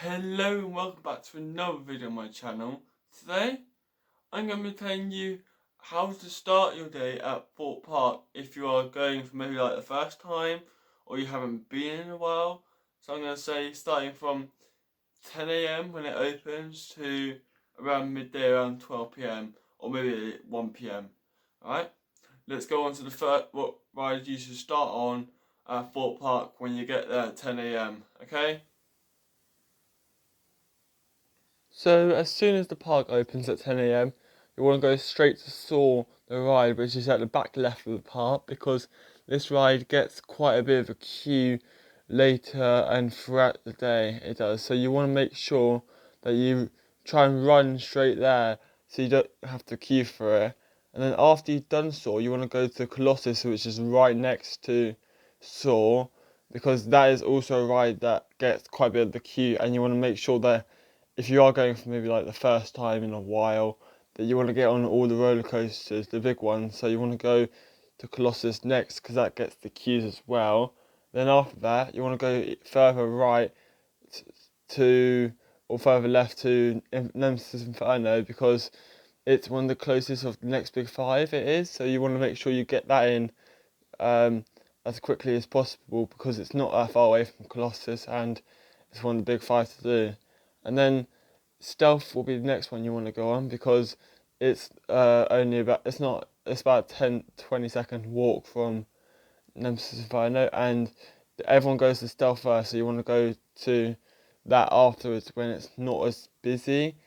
Hello and welcome back to another video on my channel. Today I'm going to be telling you how to start your day at Thorpe Park if you are going for maybe like the first time or you haven't been in a while. So I'm going to say starting from 10 AM when it opens to around midday, around 12 PM or maybe 1 PM. Alright, let's go on to the first what ride you should start on at Thorpe Park when you get there at 10 AM. Okay? So as soon as the park opens at 10 AM, you want to go straight to Saw the ride, which is at the back left of the park, because this ride gets quite a bit of a queue later and throughout the day it does. So you want to make sure that you try and run straight there so you don't have to queue for it. And then after you've done Saw, you want to go to Colossus, which is right next to Saw, because that is also a ride that gets quite a bit of the queue, and you want to make sure that if you are going for maybe like the first time in a while, that you want to get on all the roller coasters, the big ones. So you want to go to Colossus next because that gets the queues as well. Then after that, you want to go further right to or further left to Nemesis Inferno because it's one of the closest of the next big five. It is, so you want to make sure you get that in as quickly as possible because it's not that far away from Colossus and it's one of the big five to do. And then Stealth will be the next one you want to go on because it's only about it's about 10-20 second walk from Nemesis Inferno, and everyone goes to Stealth first, so you want to go to that afterwards when it's not as busy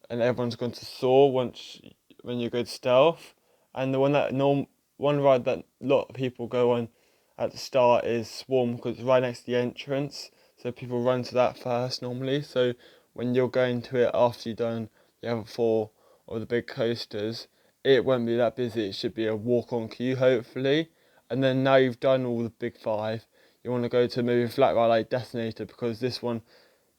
and everyone's gone to Saw when you go to Stealth. And the one ride that a lot of people go on at the start is Swarm because it's right next to the entrance, so people run to that first normally. So when you're going to it after you've done the other four or the big coasters, it won't be that busy. It should be a walk-on queue hopefully. And then now you've done all the big five, you want to go to maybe flat ride like Detonator because this one,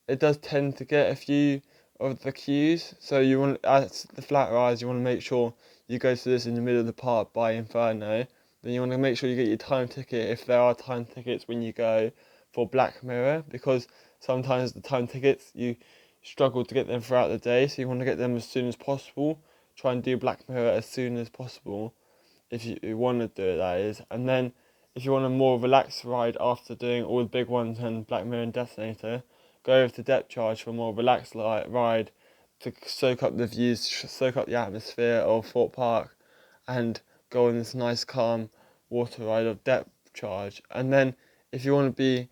it does tend to get a few of the queues. So you want, as the flat rides, you want to make sure you go to this in the middle of the park by Inferno. Then you want to make sure you get your time ticket if there are time tickets when you go for Black Mirror, because sometimes the time tickets you struggle to get them throughout the day, so you want to get them as soon as possible. Try and do Black Mirror as soon as possible if you want to do it, that is. And then if you want a more relaxed ride after doing all the big ones and Black Mirror and Detonator, go over to Depth Charge for a more relaxed ride to soak up the views, soak up the atmosphere of Thorpe Park, and go on this nice calm water ride of Depth Charge. And then if you want to be,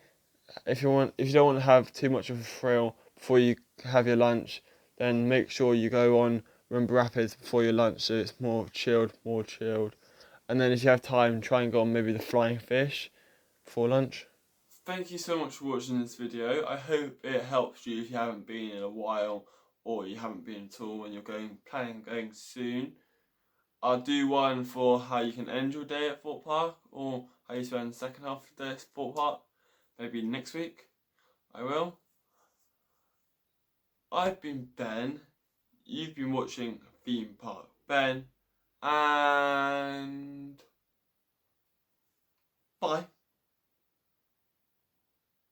if you don't want to have too much of a thrill before you have your lunch, then make sure you go on Rumba Rapids before your lunch so it's more chilled. And then if you have time, try and go on maybe the Flying Fish before lunch. Thank you so much for watching this video. I hope it helps you if you haven't been in a while or you haven't been at all when you're planning on going soon. I'll do one for how you can end your day at Thorpe Park or how you spend the second half of the day at Thorpe Park. Maybe next week, I will. I've been Ben, you've been watching Theme Park Ben, and bye.